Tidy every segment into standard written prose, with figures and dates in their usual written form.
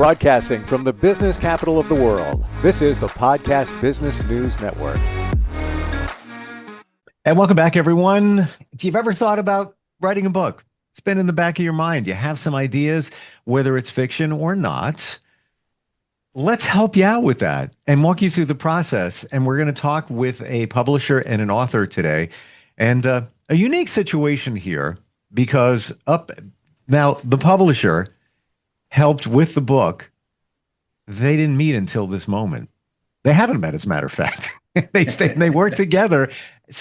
Broadcasting from the business capital of the world, this is the Podcast Business News Network. And welcome back, everyone. If you've ever thought about writing a book, it's been in the back of your mind. You have some ideas, whether it's fiction or not. Let's help you out with that and walk you through the process. And we're going to talk with a publisher and an author today. And a unique situation here because now the publisher helped with the book. They didn't meet until this moment. They haven't met, as a matter of fact. They work together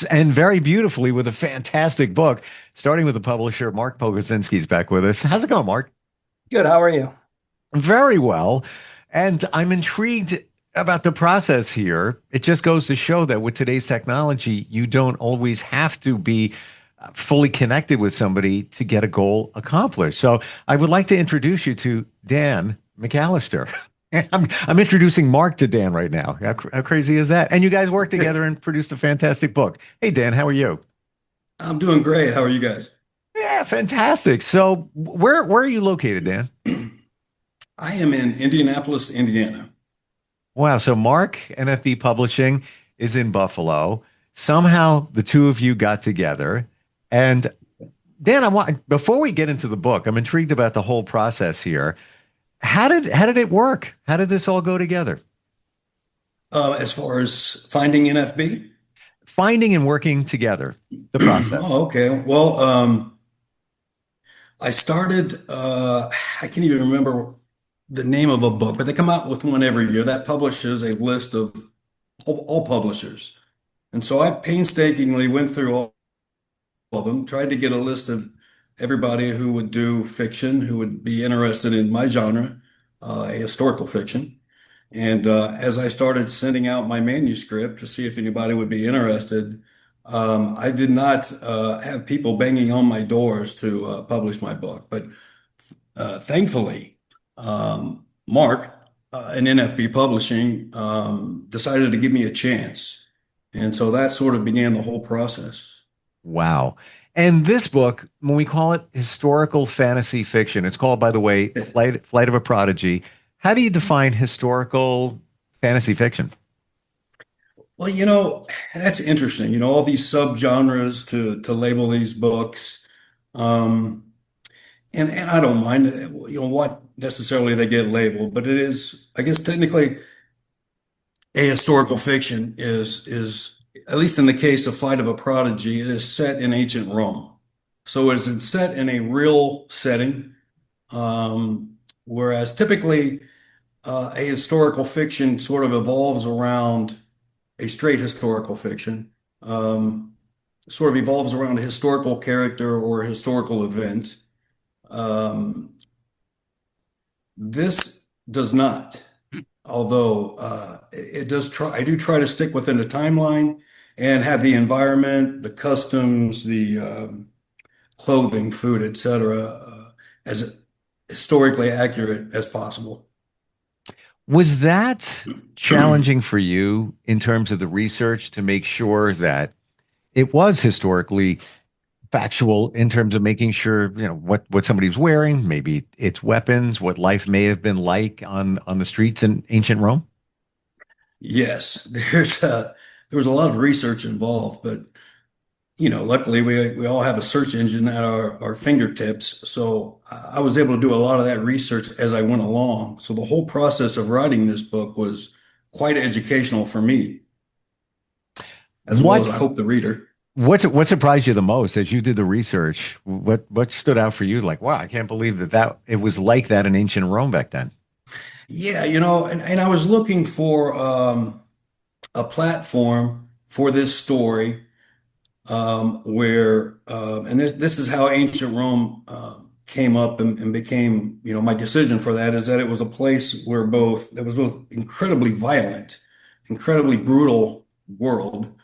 and very beautifully with a fantastic book, starting with the publisher. Mark Pogodzinski is back with us. How's it going, Mark? Good. How are you? Very well. And I'm intrigued about the process here. It just goes to show that with today's technology, you don't always have to be fully connected with somebody to get a goal accomplished. So I would like to introduce you to Dan McAllister. I'm introducing Mark to Dan right now. How crazy is that? And you guys worked together and produced a fantastic book. Hey, Dan, how are you? I'm doing great. How are you guys? Yeah, fantastic. So where are you located, Dan? I am in Indianapolis, Indiana. Wow. So Mark, NFB Publishing, is in Buffalo. Somehow the two of you got together. And Dan, before we get into the book, I'm intrigued about the whole process here. How did it work? How did this all go together? As far as finding NFB? Finding and working together, the process. Oh, okay. Well, I started, I can't even remember the name of a book, but they come out with one every year. That publishes a list of all publishers. And so I painstakingly went through all of them, tried to get a list of everybody who would do fiction, who would be interested in my genre, historical fiction. And as I started sending out my manuscript to see if anybody would be interested, I did not have people banging on my doors to publish my book. But thankfully, Mark in NFB Publishing decided to give me a chance. And so that sort of began the whole process. Wow. And this book, when we call it historical fantasy fiction, it's called, by the way, Flight of a Prodigy. How do you define historical fantasy fiction? Well, that's interesting. All these subgenres to label these books. And I don't mind, what necessarily they get labeled, but it is, I guess, technically a historical fiction is, at least in the case of Flight of a Prodigy, it is set in ancient Rome. So is it set in a real setting? Whereas typically a historical fiction sort of evolves around a straight historical fiction, sort of evolves around a historical character or a historical event. This does not, although it does try. I do try to stick within the timeline and have the environment, the customs, the clothing, food, etc., as historically accurate as possible. Was that challenging for you in terms of the research to make sure that it was historically factual in terms of making sure, what somebody's wearing, maybe its weapons, what life may have been like on the streets in ancient Rome? Yes, there was a lot of research involved, but luckily we all have a search engine at our fingertips. So I was able to do a lot of that research as I went along. So the whole process of writing this book was quite educational for me, as well as I hope the reader. What surprised you the most as you did the research? What stood out for you? Like, wow, I can't believe that it was like that in ancient Rome back then. Yeah, and I was looking for a platform for this story where, and this is how ancient Rome came up and became, my decision for that is that it was a place where that was both incredibly violent, incredibly brutal world.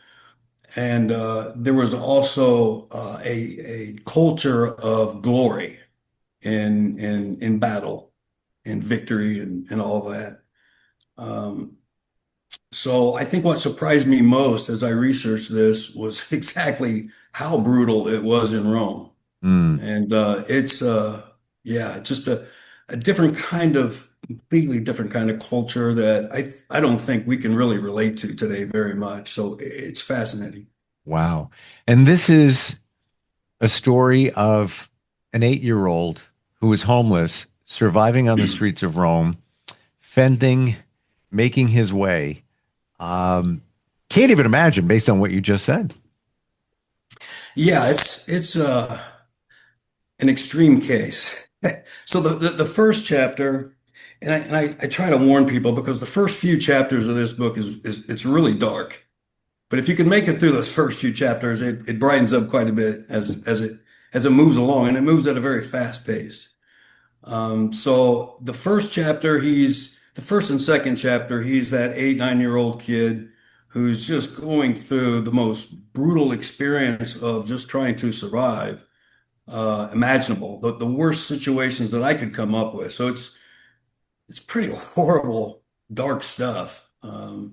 And there was also a culture of glory in battle and victory and all that. So I think what surprised me most as I researched this was exactly how brutal it was in Rome. And it's just a different kind of, completely different kind of culture that I don't think we can really relate to today very much. So it's fascinating. Wow. And this is a story of an 8-year-old who was homeless, surviving on the streets of Rome, fending, making his way. Um, can't even imagine based on what you just said. Yeah, it's an extreme case. So the first chapter, and I try to warn people because the first few chapters of this book is it's really dark. But if you can make it through those first few chapters, it brightens up quite a bit as it moves along, and it moves at a very fast pace. So the first and second chapter, he's that 8, 9 year old kid who's just going through the most brutal experience of just trying to survive, imaginable, the worst situations that I could come up with. So it's pretty horrible, dark stuff. Like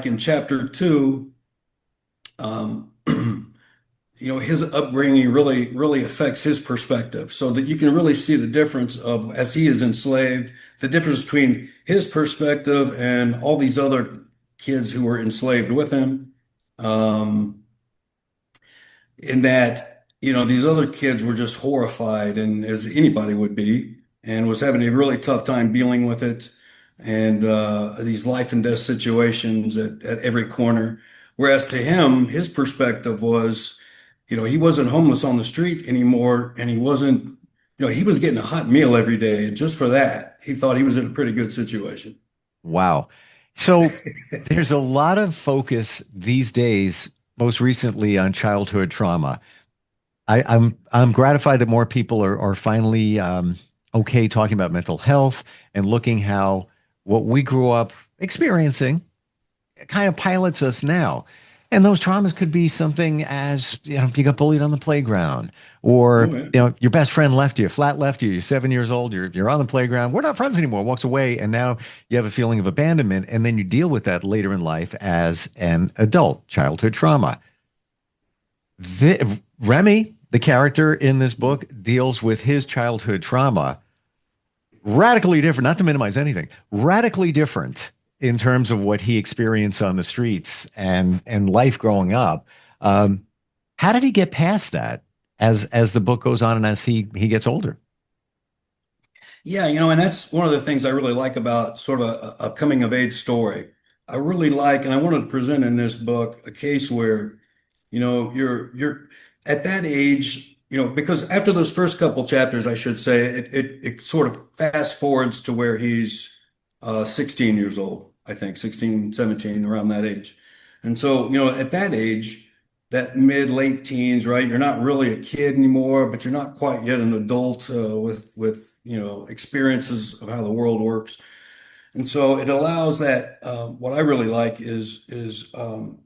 in chapter 2, um, his upbringing really affects his perspective so that you can really see the difference of as he is enslaved, the difference between his perspective and all these other kids who were enslaved with him. Um, in that, these other kids were just horrified, and as anybody would be, and was having a really tough time dealing with it, and these life and death situations at every corner. Whereas to him, his perspective was, he wasn't homeless on the street anymore, and he wasn't, he was getting a hot meal every day, and just for that, he thought he was in a pretty good situation. Wow. So there's a lot of focus these days, most recently on childhood trauma. I'm gratified that more people are finally okay talking about mental health and looking how what we grew up experiencing kind of pilots us now. And those traumas could be something as, you got bullied on the playground, or, Oh, yeah. your best friend left you, flat left you, you're 7 years old, you're on the playground, we're not friends anymore, walks away, and now you have a feeling of abandonment, and then you deal with that later in life as an adult, childhood trauma. Remy, the character in this book, deals with his childhood trauma radically different, not to minimize anything, radically different in terms of what he experienced on the streets and life growing up. Um, how did he get past that as the book goes on and as he gets older? Yeah, and that's one of the things I really like about sort of a coming of age story. I really like, and I wanted to present in this book a case where, you're at that age, because after those first couple chapters, I should say, it sort of fast forwards to where he's 16 years old, I think, 16, 17, around that age. And so, at that age, that mid late teens, right? You're not really a kid anymore, but you're not quite yet an adult with experiences of how the world works. And so it allows that. What I really like is to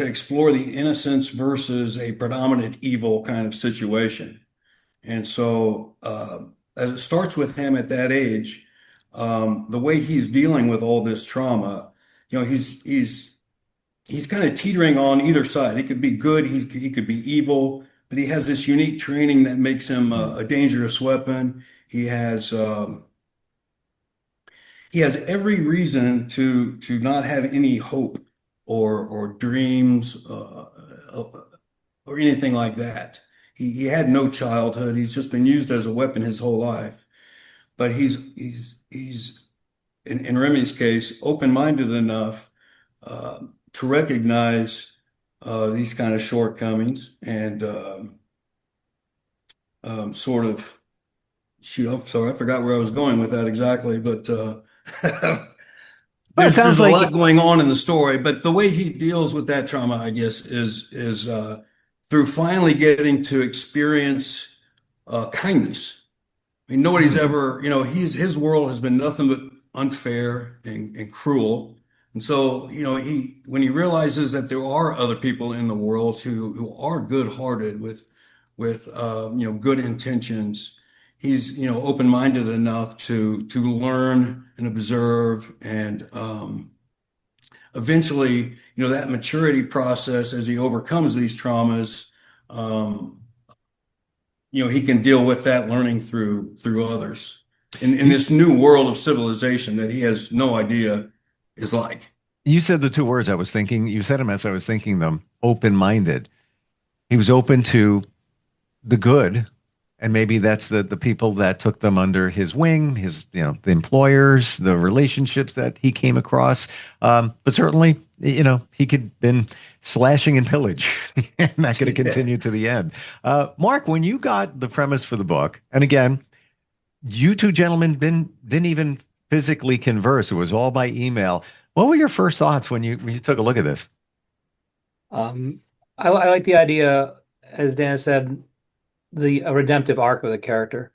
explore the innocence versus a predominant evil kind of situation. And so as it starts with him at that age, the way he's dealing with all this trauma, he's kind of teetering on either side. He could be good, he could be evil, but he has this unique training that makes him a dangerous weapon. He has every reason to not have any hope or dreams or anything like that. He had no childhood. He's just been used as a weapon his whole life. But he's in Remy's case open-minded enough to recognize these kind of shortcomings and sort of shoot. I'm sorry, I forgot where I was going with that exactly, but Well, it there's sounds a like lot going on in the story. But the way he deals with that trauma, I guess, is through finally getting to experience kindness. I mean, nobody's hmm, ever, his world has been nothing but unfair and cruel. And so, when he realizes that there are other people in the world who are good-hearted with good intentions, he's, open-minded enough to learn and observe and eventually, that maturity process as he overcomes these traumas, um, he can deal with that learning through others in this new world of civilization that he has no idea is like. You said the two words I was thinking. You said them as I was thinking them. Open-minded. He was open to the good, and maybe that's the people that took them under his wing, his the employers, the relationships that he came across. But certainly, he could been slashing and pillage, and that could have Yeah. continued to the end. Mark, when you got the premise for the book, and again, you two gentlemen didn't even physically converse; it was all by email. What were your first thoughts when you took a look at this? Um, I like the idea, as Dan said, the a redemptive arc of the character.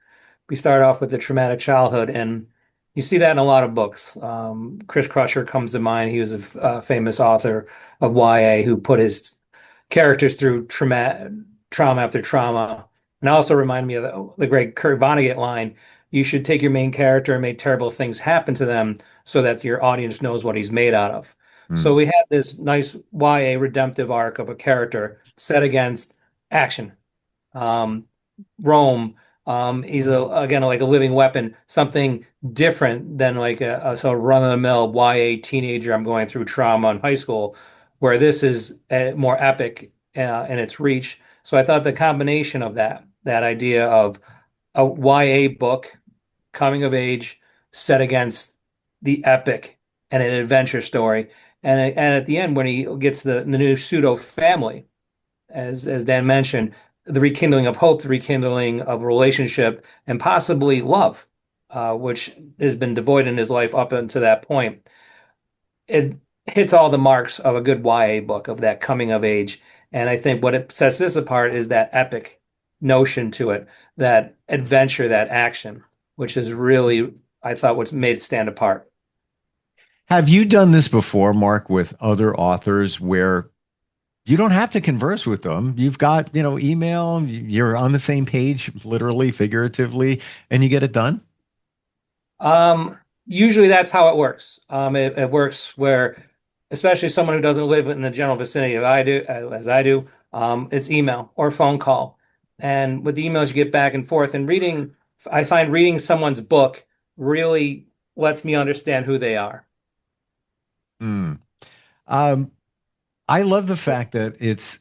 We start off with a traumatic childhood, and you see that in a lot of books. Chris Crusher comes to mind. He was a famous author of YA who put his characters through trauma after trauma. And also remind me of the great Kurt Vonnegut line, you should take your main character and make terrible things happen to them so that your audience knows what he's made out of. Hmm. So we have this nice YA redemptive arc of a character set against action. Um, Rome, he's again like a living weapon, something different than like a sort of run-of-the-mill YA teenager. I'm going through trauma in high school, where this is more epic in its reach. So I thought the combination of that idea of a YA book, coming of age, set against the epic and an adventure story, and at the end when he gets the new pseudo family, as Dan mentioned, the rekindling of hope, the rekindling of a relationship, and possibly love, which has been devoid in his life up until that point. It hits all the marks of a good YA book of that coming of age. And I think what it sets this apart is that epic notion to it, that adventure, that action, which is really, I thought, what's made it stand apart. Have you done this before, Mark, with other authors where you don't have to converse with them? You've got, email, you're on the same page, literally, figuratively, and you get it done? Usually that's how it works. It works where, especially someone who doesn't live in the general vicinity of I do, as I do, it's email or phone call. And with the emails, you get back and forth. And reading, I find reading someone's book really lets me understand who they are. Mm. Um, I love the fact that it's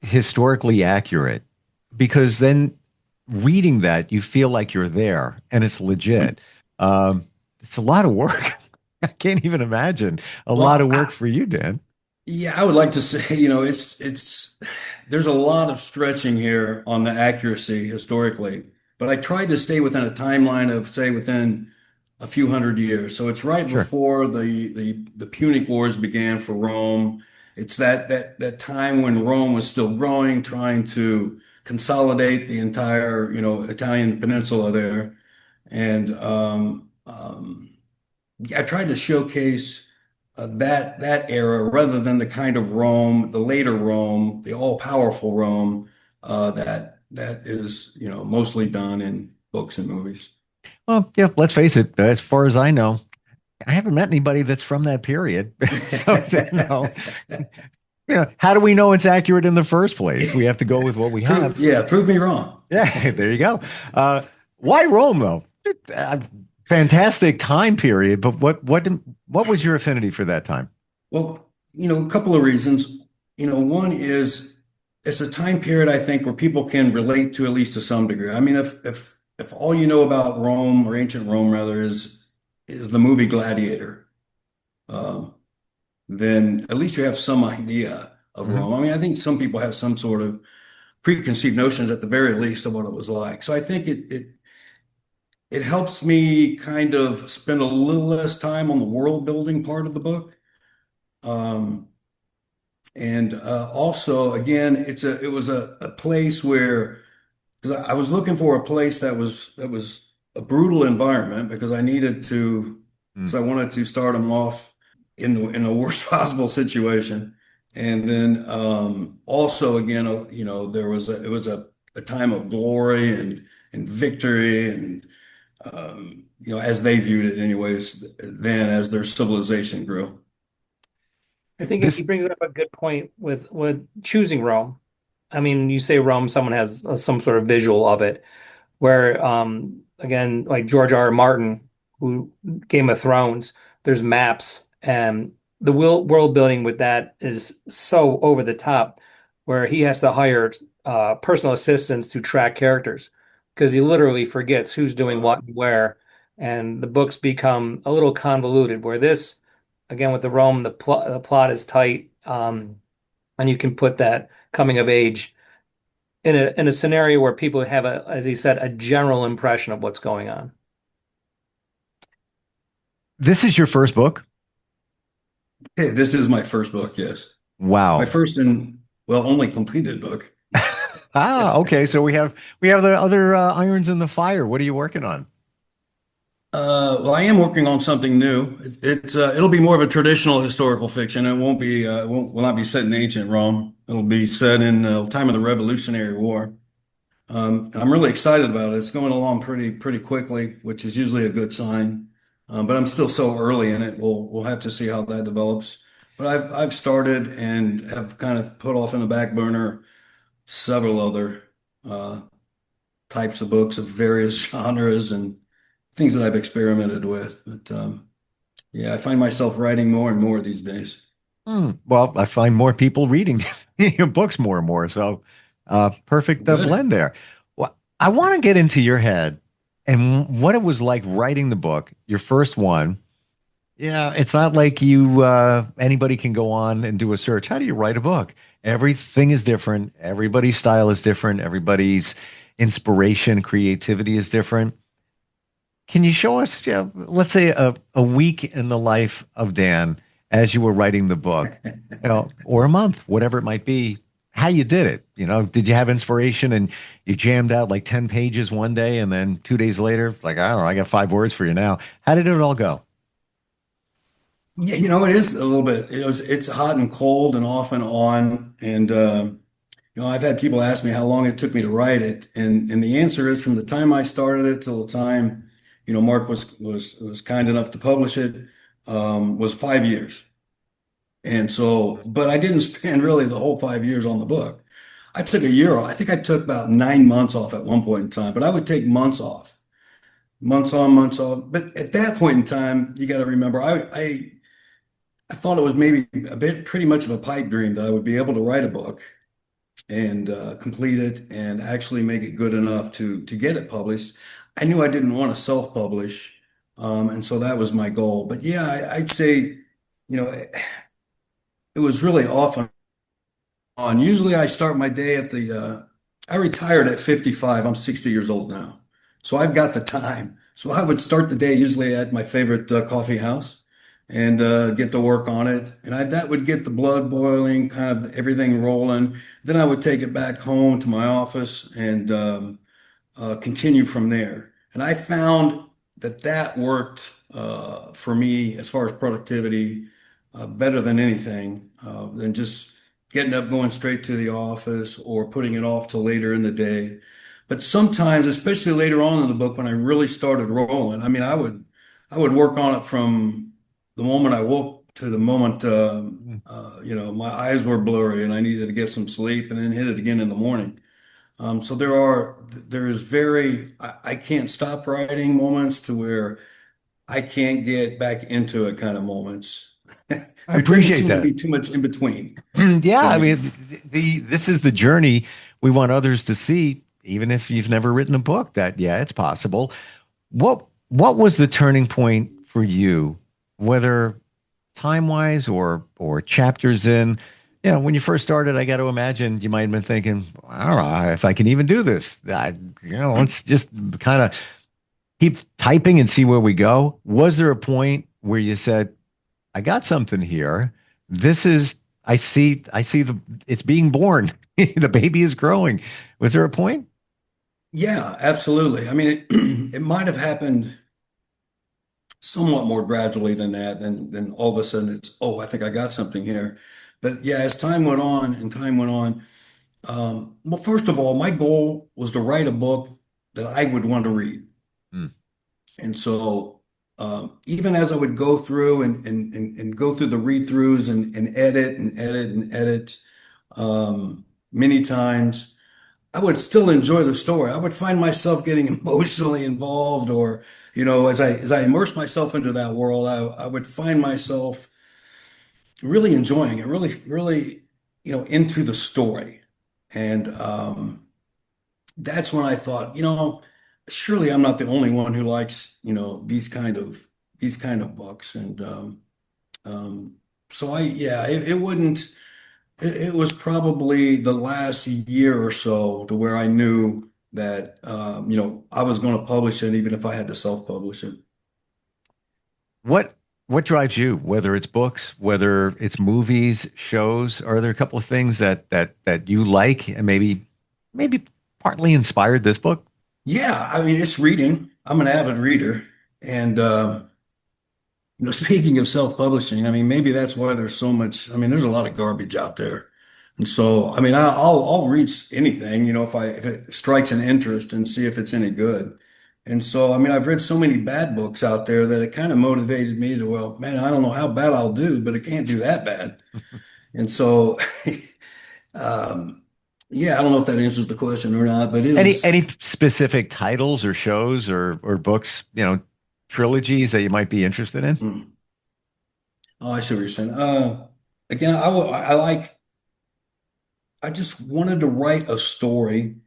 historically accurate because then reading that, you feel like you're there and it's legit. It's a lot of work. I can't even imagine a lot Well, of work for you, Dan. yeah, I would like to say, it's there's a lot of stretching here on the accuracy historically, but I tried to stay within a timeline of say within a few hundred years. So it's right Sure. before the Punic Wars began for Rome. It's that time when Rome was still growing, trying to consolidate the entire, Italian peninsula there. And I tried to showcase that era rather than the kind of Rome, the later Rome, the all-powerful Rome that is, mostly done in books and movies. Well, yeah, let's face it, as far as I know, I haven't met anybody that's from that period. So, how do we know it's accurate in the first place? We have to go with what we have. Prove me wrong. Yeah, there you go. Why Rome, though? Uh, Fantastic time period, but what was your affinity for that time? Well, a couple of reasons. One is it's a time period I think where people can relate to at least to some degree. I mean, if all you know about Rome or ancient Rome rather is the movie Gladiator, um, then at least you have some idea of Mhm. Rome. I mean, I think some people have some sort of preconceived notions at the very least of what it was like. So I think it helps me kind of spend a little less time on the world building part of the book. Um, and also, again, it was a place where 'cause I was looking for a place that was a brutal environment because I needed to because Mm. I wanted to start them off in the worst possible situation. And then also again, there was it was a time of glory and victory and as they viewed it anyways, then as their civilization grew. I think he This, brings up a good point with choosing Rome. I mean, you say Rome, someone has some sort of visual of it, where again, like George R. R. Martin, who Game of Thrones, there's maps and the world building with that is so over the top, where he has to hire personal assistants to track characters because he literally forgets who's doing what and where, and the books become a little convoluted. Where this, again, with the Rome, the plot is tight, and you can put that coming of age in a scenario where people have as he said, a general impression of what's going on. This is your first book? Hey, this is my first book, yes. My Wow. first and, well, only completed book. Okay. So we have the other irons in the fire. What are you working on? Well, I am working on something new. It'll be more of a traditional historical fiction. It won't be will not be set in ancient Rome. It'll be set in the time of the Revolutionary War. I'm really excited about it. It's going along pretty quickly, which is usually a good sign. But I'm still so early in it. We'll have to see how that develops. But I've started and have kind of put off in the back burner several other uh, types of books of various genres and things that I've experimented with. But yeah, I find myself writing more and more these days. Well, I find more people reading your books more and more. So, perfect Good. blend there. Well, I want to get into your head and what it was like writing the book, your first one. Yeah, it's not like anybody can go on and do a search. How do you write a book? Everything is different. Everybody's style is different. Everybody's inspiration, creativity is different. Can you show us, let's say, a week in the life of Dan as you were writing the book, or a month, whatever it might be, how you did it? Did you have inspiration and you jammed out like 10 pages one day and then 2 days later, like, I don't know, I got 5 words for you now. How did it all go? Yeah, it is a little bit. It's hot and cold and off and on. And I've had people ask me how long it took me to write it, and the answer is from the time I started it till the time, Mark was kind enough to publish it, was 5 years. And so, but I didn't spend really the whole 5 years on the book. I took a year off. I think I took about 9 months off at one point in time, but I would take months off, months on, months off. But at that point in time, you got to remember, I thought it was maybe a bit pretty much of a pipe dream that I would be able to write a book and complete it and actually make it good enough to get it published. I knew I didn't want to self-publish, and so that was my goal. But yeah, I'd say, it was really off and on. Usually, I start my day at I retired at 55. I'm 60 years old now, so I've got the time. So I would start the day usually at my favorite coffee house and get to work on it. And that would get the blood boiling, kind of everything rolling. Then I would take it back home to my office and continue from there. And I found that worked for me as far as productivity better than anything, than just getting up, going straight to the office or putting it off till later in the day. But sometimes, especially later on in the book, when I really started rolling, I mean, I would work on it from the moment I woke to the moment, my eyes were blurry and I needed to get some sleep and then hit it again in the morning. So there is I can't stop writing moments to where I can't get back into it kind of moments. I There doesn't appreciate seem to that. be too much in between Yeah, for I me. mean, this is the journey we want others to see, even if you've never written a book, that yeah, it's possible. What was the turning point for you, whether time wise or chapters in? When you first started, I got to imagine you might have been thinking, I don't know if I can even do this. Let's just kind of keep typing and see where we go. Was there a point where you said, I got something here. This is I see it's being born. The baby is growing. Was there a point? Yeah, absolutely. I mean, it might have happened somewhat more gradually than that, than all of a sudden oh, I think I got something here. But yeah, as time went on and time went on, well, first of all, my goal was to write a book that I would want to read. Hmm. And so even as I would go through and go through the read throughs and edit and edit and edit, many times, I would still enjoy the story. I would find myself getting emotionally involved, or, as I immerse myself into that world, I would find myself really enjoying it, really, really, into the story. And that's when I thought, surely I'm not the only one who likes, these kind of books. And um, so yeah, it wouldn't. It was probably the last year or so to where I knew that, I was going to publish it, even if I had to self-publish it. What what drives you, whether it's books, whether it's movies, shows? Are there a couple of things that you like and maybe partly inspired this book? Yeah, I mean, it's reading. I'm an avid reader. And, speaking of self-publishing, I mean, maybe that's why there's so much. I mean, there's a lot of garbage out there. And so, I mean, I'll read anything, if it strikes an interest and see if it's any good. And so, I mean, I've read so many bad books out there that it kind of motivated me to, well, man, I don't know how bad I'll do, but it can't do that bad. And so, um, yeah, I don't know if that answers the question or not, but it Any was. any specific titles or shows or books, trilogies that you might be interested in? Hmm. Oh, I see what you're saying. Again, I just wanted to write a story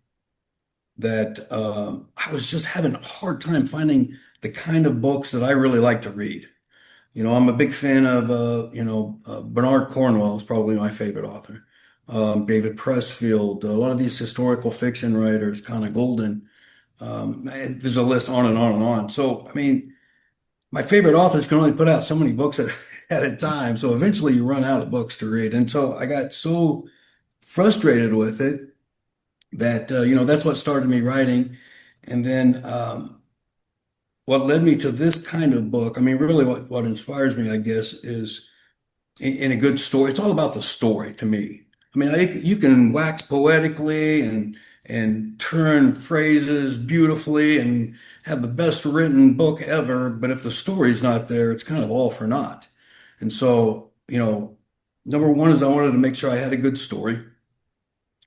that I was just having a hard time finding the kind of books that I really like to read. I'm a big fan of, Bernard Cornwell is probably my favorite author. David Pressfield, a lot of these historical fiction writers, Connor Golden. There's a list on and on and on. So, I mean, my favorite authors can only put out so many books at a time. So eventually you run out of books to read. And so I got so frustrated with it that, that's what started me writing. And then what led me to this kind of book, I mean, really what inspires me, I guess, is in a good story. It's all about the story to me. I mean, you can wax poetically and turn phrases beautifully and have the best written book ever, but if the story's not there, it's kind of all for naught. And so, number one is I wanted to make sure I had a good story,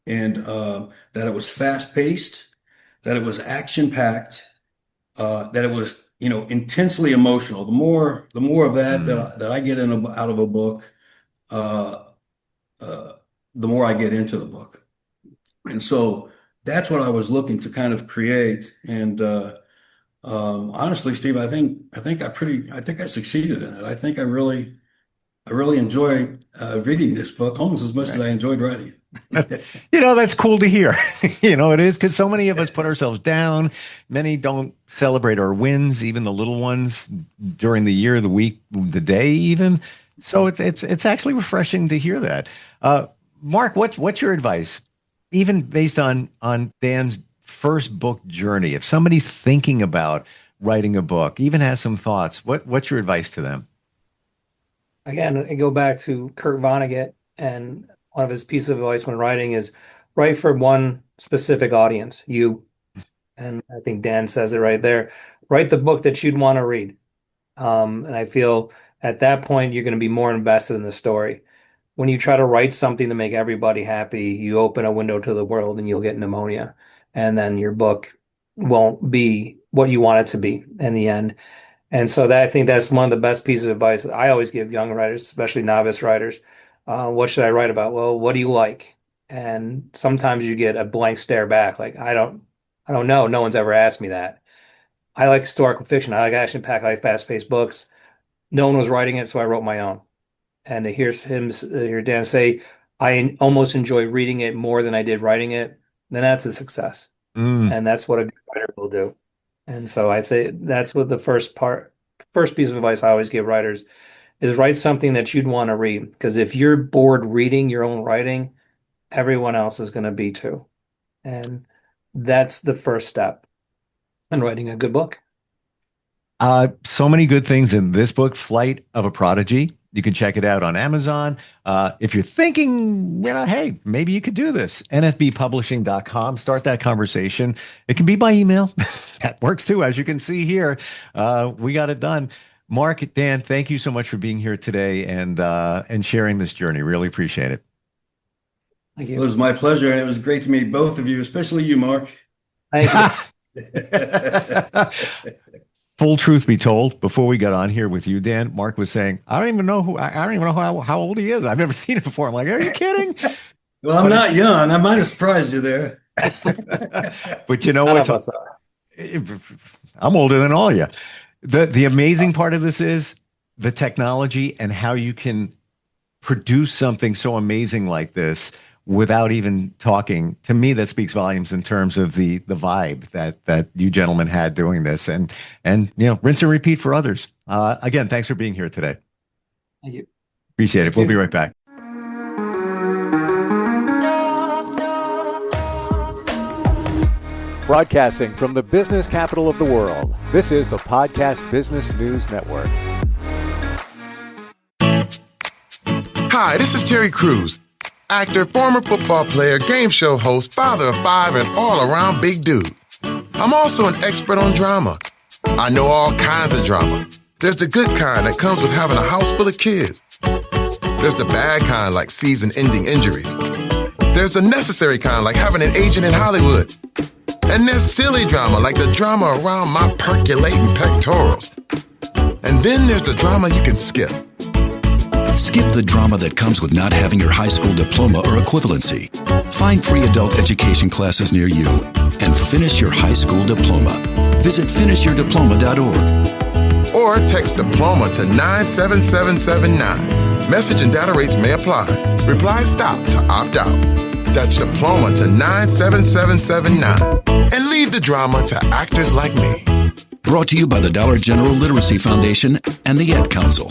and that it was fast paced, that it was action packed, that it was, intensely emotional. The more of that Mm. that I get out of a book, uh, uh, the more I get into the book. And so that's what I was looking to kind of create. And honestly, Steve, I think I succeeded in it. I really enjoy reading this book almost as much as Right. I enjoyed writing it. That's cool to hear. It is because so many of us put ourselves down. Many don't celebrate our wins, even the little ones during the year, the week, the day, even. So it's actually refreshing to hear that. Uh, Mark, what's your advice, even based on Dan's first book journey? If somebody's thinking about writing a book, even has some thoughts, what's your advice to them? Again, I go back to Kurt Vonnegut, and one of his pieces of advice when writing is write for one specific audience, you. And I think Dan says it right there. Write the book that you'd want to read. And I feel at that point you're going to be more invested in the story. When you try to write something to make everybody happy, you open a window to the world and you'll get pneumonia. And then your book won't be what you want it to be in the end. And so that I think that's one of the best pieces of advice that I always give young writers, especially novice writers. What should I write about? Well, what do you like? And sometimes you get a blank stare back, like I don't know. No one's ever asked me that. I like historical fiction. I like action packed, I like fast paced books. No one was writing it, so I wrote my own. And to hear Dan say, I almost enjoy reading it more than I did writing it, then that's a success. Mm. And that's what a good writer will do. And so I think that's what the first piece of advice I always give writers is write something that you'd want to read. Because if you're bored reading your own writing, everyone else is going to be too. And that's the first step in writing a good book. So many good things in this book, Flight of a Prodigy. You can check it out on Amazon. If you're thinking, hey, maybe you could do this, nfbpublishing.com, start that conversation. It can be by email. That works too. As you can see here, we got it done. Mark, Dan, thank you so much for being here today and sharing this journey. Really appreciate it. Thank Well, it you. was my pleasure, and it was great to meet both of you, especially you, Mark. Thank you. Full truth be told, before we got on here with you, Dan, Mark was saying, I don't even know how old he is. I've never seen it before. I'm like, are you kidding? Well, I'm not young. I might have surprised you there. But you know None what? of us are. I'm older than all of you. The amazing part of this is the technology and how you can produce something so amazing like this without even talking. To me, that speaks volumes in terms of the vibe that you gentlemen had doing this, and rinse and repeat for others. Again, thanks for being here today. Thank you. Appreciate it. We'll be right back. Broadcasting from the business capital of the world, this is the Podcast Business News Network. Hi, this is Terry Crews, actor, former football player, game show host, father of 5, and all-around big dude. I'm also an expert on drama. I know all kinds of drama. There's the good kind that comes with having a house full of kids. There's the bad kind like season-ending injuries. There's the necessary kind like having an agent in Hollywood. And there's silly drama like the drama around my percolating pectorals. And then there's the drama you can skip. Skip the drama that comes with not having your high school diploma or equivalency. Find free adult education classes near you and finish your high school diploma. Visit finishyourdiploma.org. Or text diploma to 97779. Message and data rates may apply. Reply STOP to opt out. That's diploma to 97779. And leave the drama to actors like me. Brought to you by the Dollar General Literacy Foundation and the Ad Council.